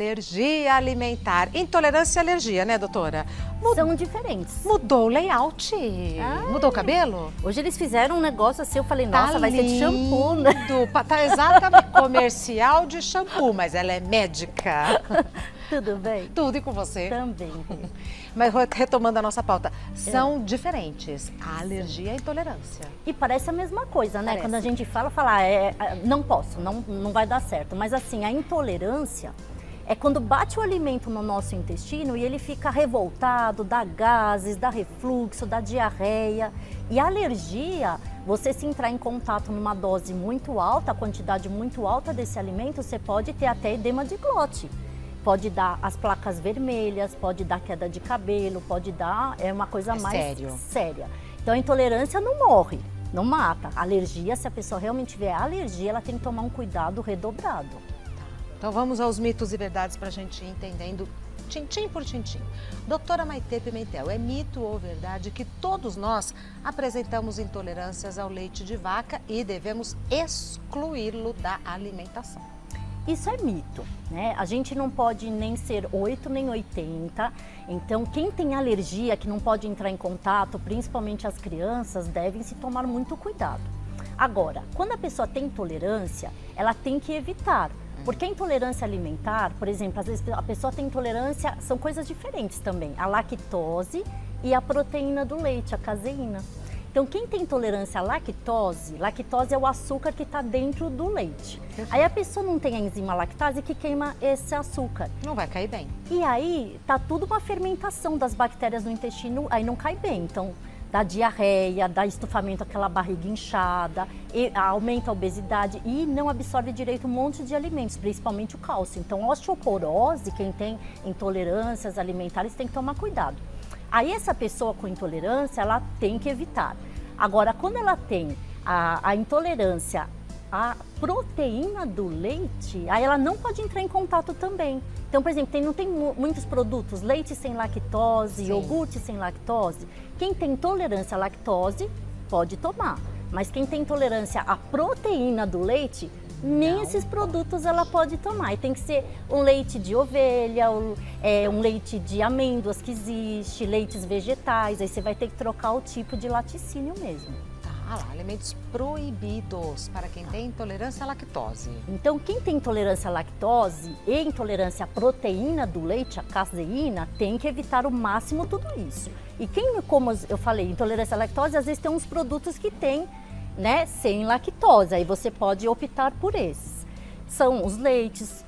alergia alimentar. Intolerância e alergia, né, doutora? São diferentes. Mudou o layout. Mudou o cabelo? Hoje eles fizeram um negócio assim, eu falei, nossa, vai ser de shampoo, né? Tá exatamente comercial de shampoo, mas ela é médica. Tudo bem? Tudo, e com você? Também. Mas retomando a nossa pauta, são diferentes a alergia e a intolerância. E parece a mesma coisa, né? Parece. Quando a gente fala, não posso, não vai dar certo. Mas assim, a intolerância é quando bate o alimento no nosso intestino e ele fica revoltado, dá gases, dá refluxo, dá diarreia. E a alergia, você se entrar em contato numa dose muito alta, a quantidade muito alta desse alimento, você pode ter até edema de glote. Pode dar as placas vermelhas, pode dar queda de cabelo, pode dar, uma coisa mais séria. Então a intolerância não morre, não mata. A alergia, se a pessoa realmente tiver alergia, ela tem que tomar um cuidado redobrado. Então vamos aos mitos e verdades para a gente ir entendendo tintim por tintim. Doutora Maitê Pimentel, é mito ou verdade que todos nós apresentamos intolerâncias ao leite de vaca e devemos excluí-lo da alimentação? Isso é mito, né? A gente não pode nem ser 8 nem 80, então quem tem alergia, que não pode entrar em contato, principalmente as crianças, devem se tomar muito cuidado. Agora, quando a pessoa tem intolerância, ela tem que evitar, porque a intolerância alimentar, por exemplo, às vezes a pessoa tem intolerância, são coisas diferentes também, a lactose e a proteína do leite, a caseína. Então, quem tem intolerância à lactose é o açúcar que está dentro do leite. Aí a pessoa não tem a enzima lactase que queima esse açúcar. Não vai cair bem. E aí, tá tudo uma fermentação das bactérias no intestino, aí não cai bem. Então, dá diarreia, dá estufamento, aquela barriga inchada, aumenta a obesidade e não absorve direito um monte de alimentos, principalmente o cálcio. Então, osteoporose, quem tem intolerâncias alimentares tem que tomar cuidado. Aí essa pessoa com intolerância, ela tem que evitar. Agora, quando ela tem a intolerância à proteína do leite, aí ela não pode entrar em contato também. Então, por exemplo, não tem muitos produtos, leite sem lactose, iogurte sem lactose. Quem tem intolerância à lactose, pode tomar. Mas quem tem intolerância à proteína do leite, nem esses produtos ela pode tomar. E tem que ser um leite de ovelha, um leite de amêndoas que existe, leites vegetais. Aí você vai ter que trocar o tipo de laticínio mesmo. Tá lá, alimentos proibidos para quem tem intolerância à lactose. Então, quem tem intolerância à lactose e intolerância à proteína do leite, a caseína, tem que evitar o máximo tudo isso. E quem, como eu falei, intolerância à lactose, às vezes tem uns produtos que tem, né, sem lactose, aí você pode optar por esses. São os leites,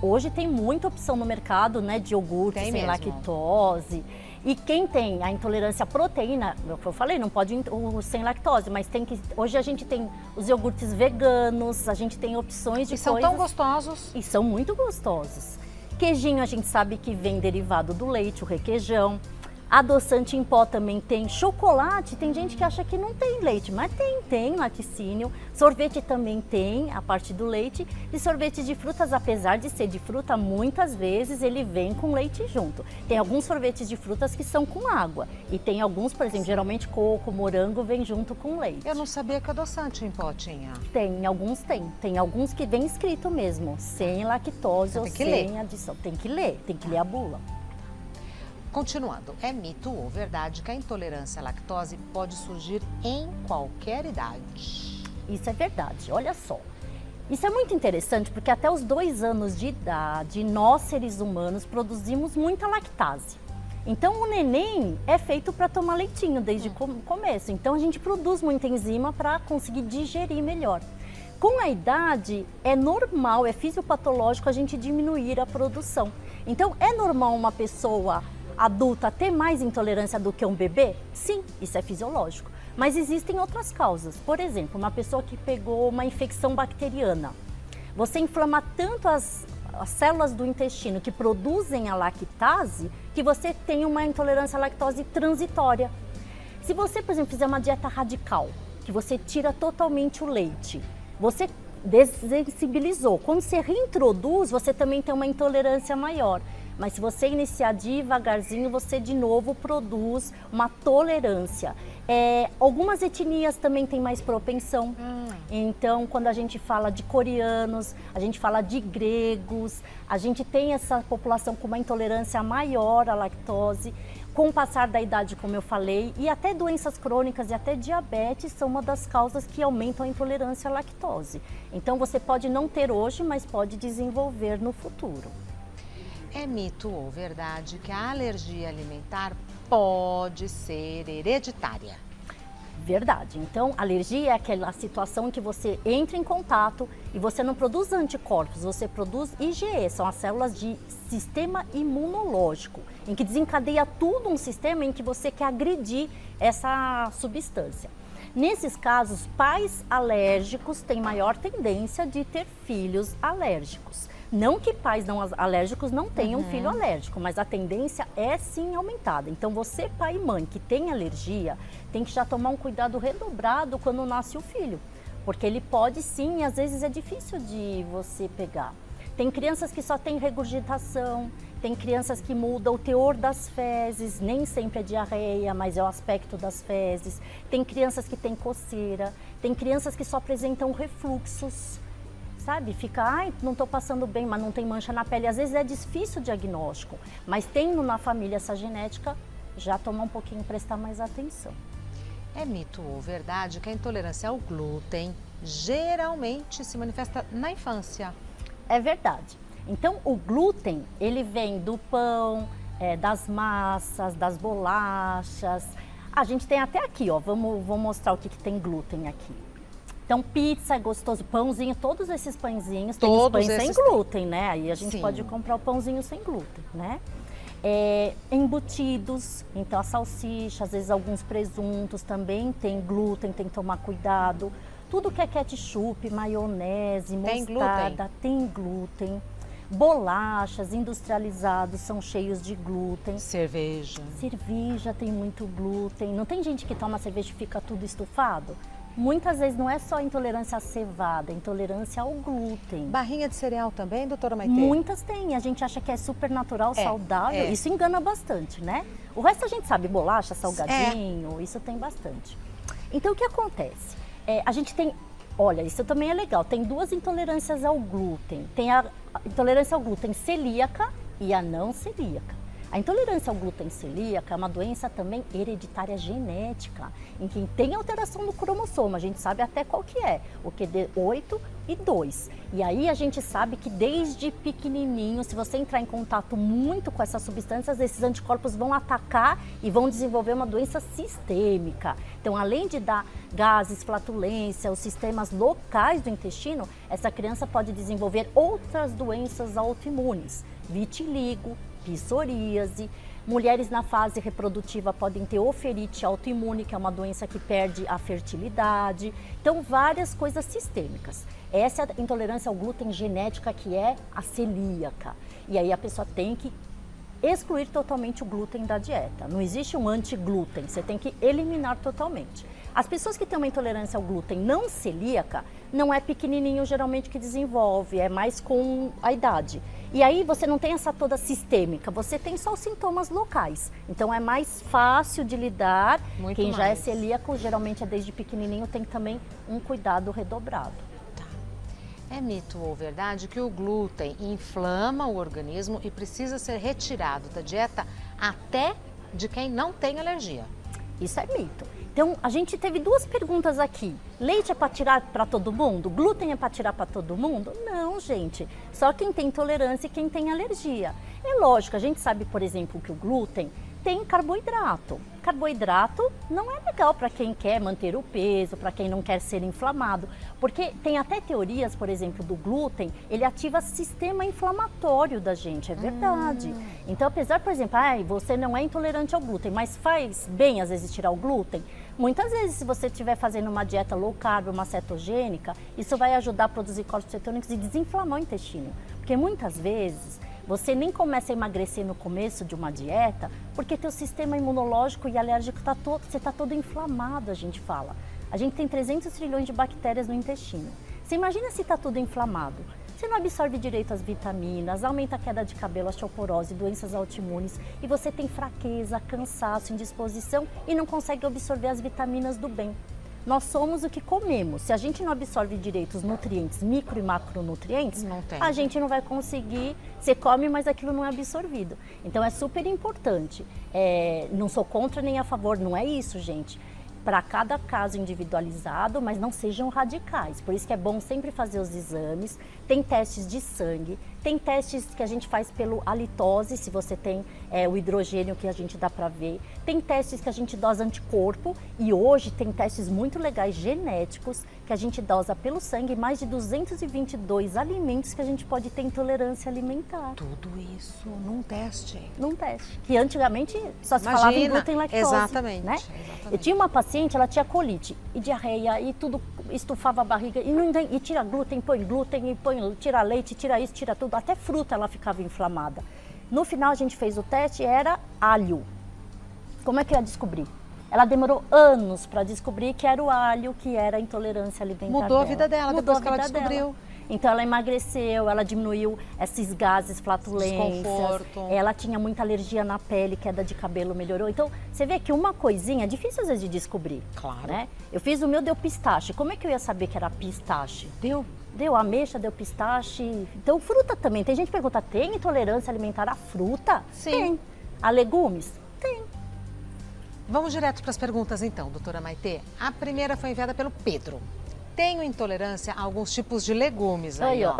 hoje tem muita opção no mercado, né, de iogurte sem lactose. E quem tem a intolerância à proteína, eu falei, não pode o sem lactose, mas hoje a gente tem os iogurtes veganos, a gente tem opções de coisas. E são tão gostosos. E são muito gostosos. Queijinho a gente sabe que vem derivado do leite, o requeijão. Adoçante em pó também tem. Chocolate, tem gente que acha que não tem leite, mas tem laticínio. Sorvete também tem a parte do leite. E sorvete de frutas, apesar de ser de fruta, muitas vezes ele vem com leite junto. Tem alguns sorvetes de frutas que são com água. E tem alguns, por exemplo, geralmente coco, morango, vem junto com leite. Eu não sabia que adoçante em pó tinha. Tem, alguns tem. Tem alguns que vem escrito mesmo, sem lactose ou sem adição. Tem que ler a bula. Continuando, é mito ou verdade que a intolerância à lactose pode surgir em qualquer idade? Isso é verdade, olha só. Isso é muito interessante porque até os 2 anos de idade, nós seres humanos produzimos muita lactase. Então o neném é feito para tomar leitinho desde o começo. Então a gente produz muita enzima para conseguir digerir melhor. Com a idade, é normal, é fisiopatológico a gente diminuir a produção. Então é normal uma pessoa adulta ter mais intolerância do que um bebê? Sim, isso é fisiológico. Mas existem outras causas. Por exemplo, uma pessoa que pegou uma infecção bacteriana. Você inflama tanto as células do intestino que produzem a lactase que você tem uma intolerância à lactose transitória. Se você, por exemplo, fizer uma dieta radical, que você tira totalmente o leite, você desensibilizou. Quando você reintroduz, você também tem uma intolerância maior. Mas se você iniciar devagarzinho, você de novo produz uma tolerância. Algumas etnias também têm mais propensão. Então, quando a gente fala de coreanos, a gente fala de gregos, a gente tem essa população com uma intolerância maior à lactose. Com o passar da idade, como eu falei, e até doenças crônicas e até diabetes são uma das causas que aumentam a intolerância à lactose. Então, você pode não ter hoje, mas pode desenvolver no futuro. É mito ou verdade que a alergia alimentar pode ser hereditária? Verdade. Então, alergia é aquela situação em que você entra em contato e você não produz anticorpos, você produz IgE, são as células de sistema imunológico, em que desencadeia tudo um sistema em que você quer agredir essa substância. Nesses casos, pais alérgicos têm maior tendência de ter filhos alérgicos. Não que pais não alérgicos não tenham filho alérgico, mas a tendência é sim aumentada. Então você, pai e mãe, que tem alergia, tem que já tomar um cuidado redobrado quando nasce o filho. Porque ele pode sim, e às vezes é difícil de você pegar. Tem crianças que só têm regurgitação, tem crianças que mudam o teor das fezes, nem sempre é diarreia, mas é o aspecto das fezes. Tem crianças que têm coceira, tem crianças que só apresentam refluxos. Sabe, fica, ai, não estou passando bem, mas não tem mancha na pele. Às vezes é difícil o diagnóstico, mas tendo na família essa genética, já tomar um pouquinho, prestar mais atenção. É mito ou verdade que a intolerância ao glúten geralmente se manifesta na infância? É verdade. Então, o glúten, ele vem do pão, das massas, das bolachas. A gente tem até aqui, ó, vou mostrar o que tem glúten aqui. Então, pizza é gostoso, pãozinho, todos esses pãezinhos, tem os pães sem glúten, né? Aí a gente pode comprar o pãozinho sem glúten, né? Embutidos, então a salsicha, às vezes alguns presuntos também tem glúten, tem que tomar cuidado. Tudo que é ketchup, maionese, mostarda, tem glúten. Bolachas, industrializados, são cheios de glúten. Cerveja tem muito glúten. Não tem gente que toma cerveja e fica tudo estufado? Muitas vezes não é só intolerância à cevada, é intolerância ao glúten. Barrinha de cereal também, doutora Maitê? Muitas têm, a gente acha que é super natural, saudável, isso engana bastante, né? O resto a gente sabe, bolacha, salgadinho, isso tem bastante. Então o que acontece? A gente tem, olha, isso também é legal, tem duas intolerâncias ao glúten. Tem a intolerância ao glúten celíaca e a não celíaca. A intolerância ao glúten celíaca é uma doença também hereditária genética, em quem tem alteração no cromossomo, a gente sabe até qual que é, o QD8 e 2. E aí a gente sabe que desde pequenininho, se você entrar em contato muito com essas substâncias, esses anticorpos vão atacar e vão desenvolver uma doença sistêmica. Então, além de dar gases, flatulência, os sistemas locais do intestino, essa criança pode desenvolver outras doenças autoimunes, vitiligo, psoríase. Mulheres na fase reprodutiva podem ter oferite autoimune, que é uma doença que perde a fertilidade. Então, várias coisas sistêmicas. Essa é a intolerância ao glúten genética, que é a celíaca. E aí a pessoa tem que excluir totalmente o glúten da dieta. Não existe um anti-glúten, você tem que eliminar totalmente. As pessoas que têm uma intolerância ao glúten não celíaca, não é pequenininho geralmente que desenvolve, é mais com a idade. E aí você não tem essa toda sistêmica, você tem só os sintomas locais. Então é mais fácil de lidar. Quem já é celíaco, geralmente é desde pequenininho, tem também um cuidado redobrado. É mito ou verdade que o glúten inflama o organismo e precisa ser retirado da dieta até de quem não tem alergia? Isso é mito. Então, a gente teve duas perguntas aqui. Leite é para tirar para todo mundo? Glúten é para tirar para todo mundo? Não, gente. Só quem tem intolerância e quem tem alergia. É lógico, a gente sabe, por exemplo, que o glúten tem carboidrato. Carboidrato não é legal para quem quer manter o peso, para quem não quer ser inflamado, porque tem até teorias, por exemplo, do glúten, ele ativa o sistema inflamatório da gente, é verdade. Então, apesar, por exemplo, você não é intolerante ao glúten, mas faz bem às vezes tirar o glúten, muitas vezes se você estiver fazendo uma dieta low carb, uma cetogênica, isso vai ajudar a produzir corpos cetônicos e desinflamar o intestino, porque muitas vezes você nem começa a emagrecer no começo de uma dieta, porque teu sistema imunológico e alérgico você está todo inflamado, a gente fala. A gente tem 300 trilhões de bactérias no intestino. Você imagina se está tudo inflamado? você não absorve direito as vitaminas, aumenta a queda de cabelo, osteoporose, doenças autoimunes, e você tem fraqueza, cansaço, indisposição e não consegue absorver as vitaminas do bem. Nós somos o que comemos. Se a gente não absorve direito os nutrientes, micro e macronutrientes, a gente não vai conseguir. Você come, mas aquilo não é absorvido. Então é super importante. Não sou contra nem a favor, não é isso, gente. Para cada caso individualizado, mas não sejam radicais. Por isso que é bom sempre fazer os exames. Tem testes de sangue, tem testes que a gente faz pelo halitose, se você tem o hidrogênio que a gente dá para ver. Tem testes que a gente dosa anticorpo e hoje tem testes muito legais genéticos que a gente dosa pelo sangue mais de 222 alimentos que a gente pode ter intolerância alimentar. Tudo isso num teste? Num teste. Que antigamente só se falava em glúten e lactose. Exatamente, né? exatamente. Eu tinha uma paciente, ela tinha colite e diarreia e tudo, estufava a barriga e tira glúten e tira leite, tira isso, tira tudo, até fruta ela ficava inflamada. No final a gente fez o teste, era alho. Como é que eu ia descobrir? Ela demorou anos para descobrir que era o alho que era a intolerância alimentar Mudou dela. a vida dela depois que ela descobriu. Dela. Então ela emagreceu, ela diminuiu esses gases, flatulências. Desconforto. Ela tinha muita alergia na pele, queda de cabelo melhorou. Então você vê que uma coisinha é difícil às vezes de descobrir. Claro. Né? Eu fiz o meu, deu pistache. Como é que eu ia saber que era pistache? Deu ameixa, deu pistache. Então fruta também. Tem gente que pergunta, tem intolerância alimentar à fruta? Sim. Tem. A legumes? Tem. Vamos direto para as perguntas então, doutora Maitê. A primeira foi enviada pelo Pedro. Tenho intolerância a alguns tipos de legumes aí, ó.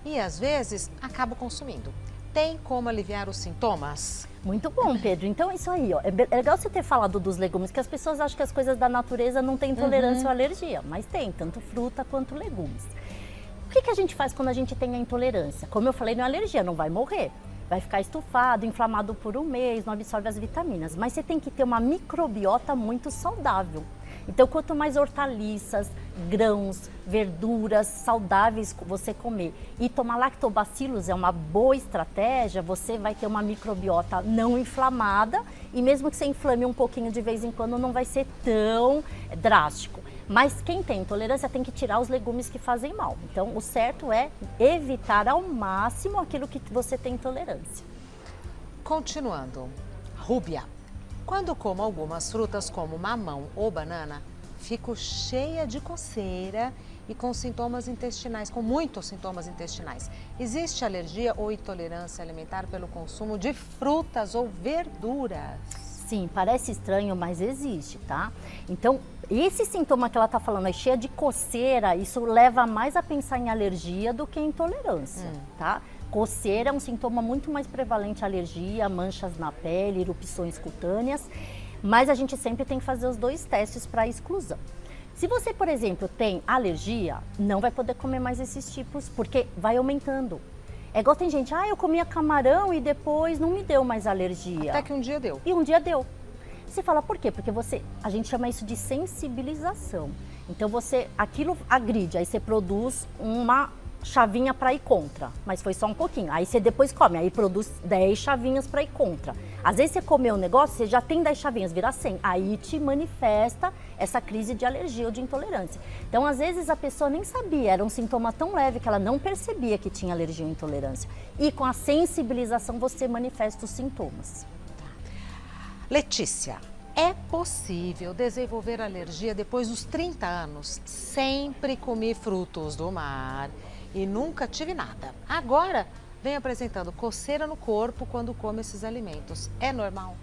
E às vezes acabo consumindo. Tem como aliviar os sintomas? Muito bom, Pedro. Então, isso aí, ó. É legal você ter falado dos legumes, que as pessoas acham que as coisas da natureza não têm intolerância ou alergia, mas tem, tanto fruta quanto legumes. O que a gente faz quando a gente tem a intolerância? Como eu falei, não é alergia, não vai morrer. Vai ficar estufado, inflamado por um mês, não absorve as vitaminas. Mas você tem que ter uma microbiota muito saudável. Então, quanto mais hortaliças, grãos, verduras saudáveis você comer e tomar lactobacilos é uma boa estratégia, você vai ter uma microbiota não inflamada e mesmo que você inflame um pouquinho de vez em quando, não vai ser tão drástico. Mas quem tem intolerância tem que tirar os legumes que fazem mal. Então, o certo é evitar ao máximo aquilo que você tem intolerância. Continuando. Rúbia. Quando como algumas frutas como mamão ou banana, fico cheia de coceira e com sintomas intestinais, com muitos sintomas intestinais. Existe alergia ou intolerância alimentar pelo consumo de frutas ou verduras? Sim, parece estranho, mas existe, tá? Então, esse sintoma que ela tá falando é cheia de coceira, isso leva mais a pensar em alergia do que em intolerância, tá? Coceira é um sintoma muito mais prevalente à alergia, manchas na pele, erupções cutâneas, mas a gente sempre tem que fazer os dois testes para exclusão. Se você, por exemplo, tem alergia, não vai poder comer mais esses tipos, porque vai aumentando. É igual tem gente, eu comia camarão e depois não me deu mais alergia. Até que um dia deu. E um dia deu. Você fala, por quê? Porque a gente chama isso de sensibilização. Então aquilo agride, aí você produz uma chavinha para ir contra, mas foi só um pouquinho. Aí você depois come, aí produz 10 chavinhas para ir contra. Às vezes você comeu um negócio, você já tem 10 chavinhas, vira 100. Aí te manifesta essa crise de alergia ou de intolerância. Então, às vezes a pessoa nem sabia, era um sintoma tão leve que ela não percebia que tinha alergia ou intolerância. E com a sensibilização você manifesta os sintomas. Letícia. É possível desenvolver alergia depois dos 30 anos? Sempre comi frutos do mar e nunca tive nada. Agora, vem apresentando coceira no corpo quando come esses alimentos. É normal?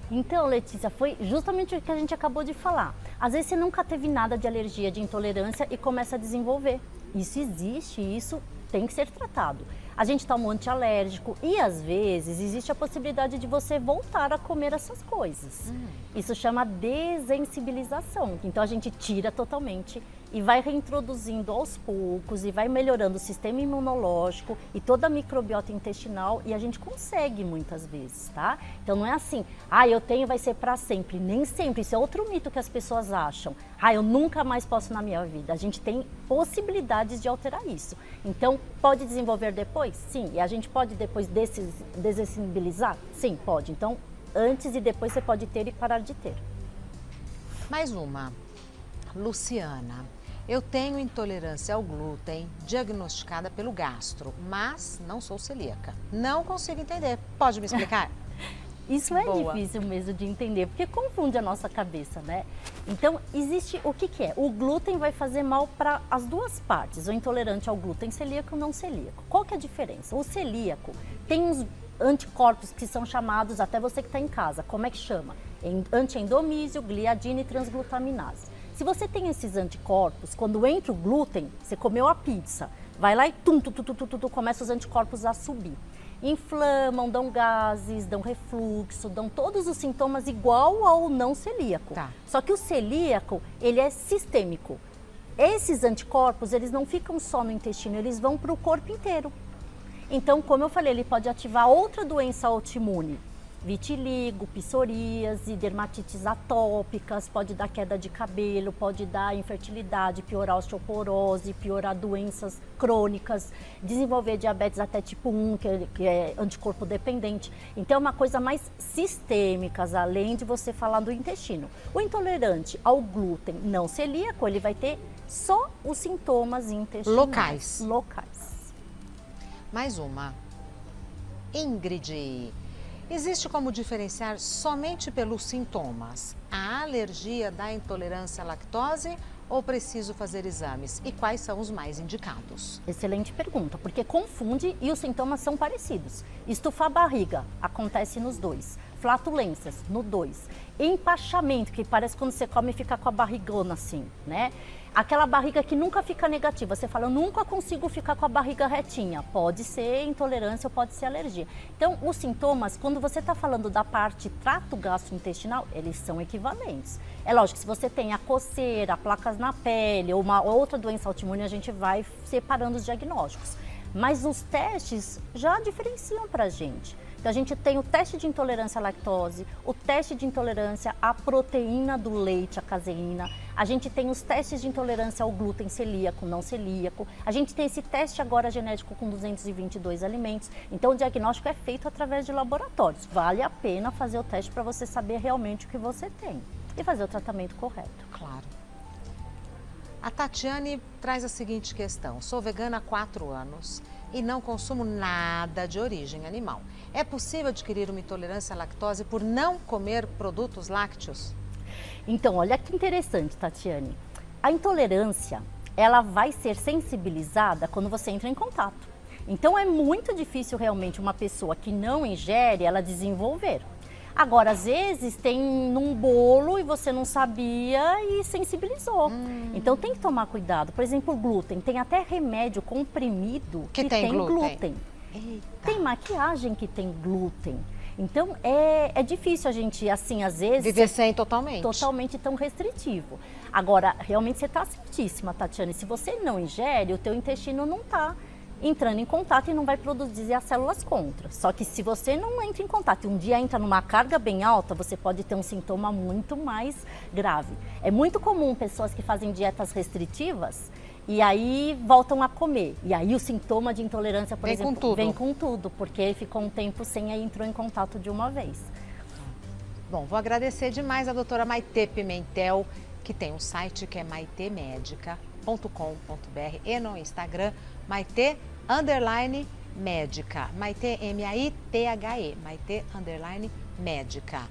Então, Letícia, foi justamente o que a gente acabou de falar. Às vezes você nunca teve nada de alergia, de intolerância e começa a desenvolver. Isso existe, isso tem que ser tratado. A gente toma um antialérgico e às vezes existe a possibilidade de você voltar a comer essas coisas. Isso chama desensibilização. Então a gente tira totalmente e vai reintroduzindo aos poucos e vai melhorando o sistema imunológico e toda a microbiota intestinal e a gente consegue muitas vezes, tá? Então não é assim, eu tenho, vai ser para sempre. Nem sempre, isso é outro mito que as pessoas acham. Eu nunca mais posso na minha vida. A gente tem possibilidades de alterar isso. Então, pode desenvolver depois? Sim. E a gente pode depois desensibilizar? Sim, pode. Então, antes e depois você pode ter e parar de ter. Mais uma. Luciana. Eu tenho intolerância ao glúten diagnosticada pelo gastro, mas não sou celíaca. Não consigo entender. Pode me explicar? Isso é Boa. difícil mesmo de entender, porque confunde a nossa cabeça, né? Então, existe o que é? O glúten vai fazer mal para as duas partes, o intolerante ao glúten celíaco e o não celíaco. Qual que é a diferença? O celíaco tem uns anticorpos que são chamados, até você que está em casa, como é que chama? Antiendomísio, gliadina e transglutaminase. Se você tem esses anticorpos, quando entra o glúten, você comeu a pizza, vai lá e começa os anticorpos a subir. Inflamam, dão gases, dão refluxo, dão todos os sintomas igual ao não celíaco. Tá. Só que o celíaco, ele é sistêmico. Esses anticorpos, eles não ficam só no intestino, eles vão para o corpo inteiro. Então, como eu falei, ele pode ativar outra doença autoimune. Vitiligo, psoríase, dermatites atópicas, pode dar queda de cabelo, pode dar infertilidade, piorar osteoporose, piorar doenças crônicas, desenvolver diabetes até tipo 1, que é anticorpo dependente. Então é uma coisa mais sistêmica, além de você falar do intestino. O intolerante ao glúten não celíaco, ele vai ter só os sintomas intestinais. Locais. Mais uma. Ingrid. Existe como diferenciar somente pelos sintomas a alergia da intolerância à lactose ou preciso fazer exames? E quais são os mais indicados? Excelente pergunta, porque confunde e os sintomas são parecidos. Estufar a barriga, acontece nos dois. Flatulências, no 2. Empachamento, que parece quando você come e fica com a barrigona assim, né? Aquela barriga que nunca fica negativa, você fala, eu nunca consigo ficar com a barriga retinha. Pode ser intolerância ou pode ser alergia. Então, os sintomas, quando você está falando da parte trato gastrointestinal, eles são equivalentes. É lógico, se você tem a coceira, placas na pele ou uma outra doença autoimune, a gente vai separando os diagnósticos. Mas os testes já diferenciam para a gente. Então, a gente tem o teste de intolerância à lactose, o teste de intolerância à proteína do leite, a caseína. A gente tem os testes de intolerância ao glúten celíaco, não celíaco. A gente tem esse teste agora genético com 222 alimentos. Então, o diagnóstico é feito através de laboratórios. Vale a pena fazer o teste para você saber realmente o que você tem e fazer o tratamento correto. Claro. A Tatiane traz a seguinte questão. Sou vegana há 4 anos e não consumo nada de origem animal. É possível adquirir uma intolerância à lactose por não comer produtos lácteos? Então, olha que interessante, Tatiane. A intolerância, ela vai ser sensibilizada quando você entra em contato. Então, é muito difícil realmente uma pessoa que não ingere, ela desenvolver. Agora, às vezes tem num bolo e você não sabia e sensibilizou. Então tem que tomar cuidado. Por exemplo, o glúten. Tem até remédio comprimido que tem glúten. Eita. Tem maquiagem que tem glúten. Então é difícil a gente, assim, às vezes... Viver sem totalmente. Totalmente tão restritivo. Agora, realmente você está certíssima, Tatiane. Se você não ingere, o teu intestino não está entrando em contato e não vai produzir as células contra. Só que se você não entra em contato e um dia entra numa carga bem alta, você pode ter um sintoma muito mais grave. É muito comum pessoas que fazem dietas restritivas e aí voltam a comer. E aí o sintoma de intolerância, por exemplo, vem com tudo, porque ficou um tempo sem e entrou em contato de uma vez. Bom, vou agradecer demais a doutora Maitê Pimentel, que tem um site que é maitemedica.com.br e no Instagram Maitê_médica, Maitê, M-A-I-T-H-E, Maitê_médica.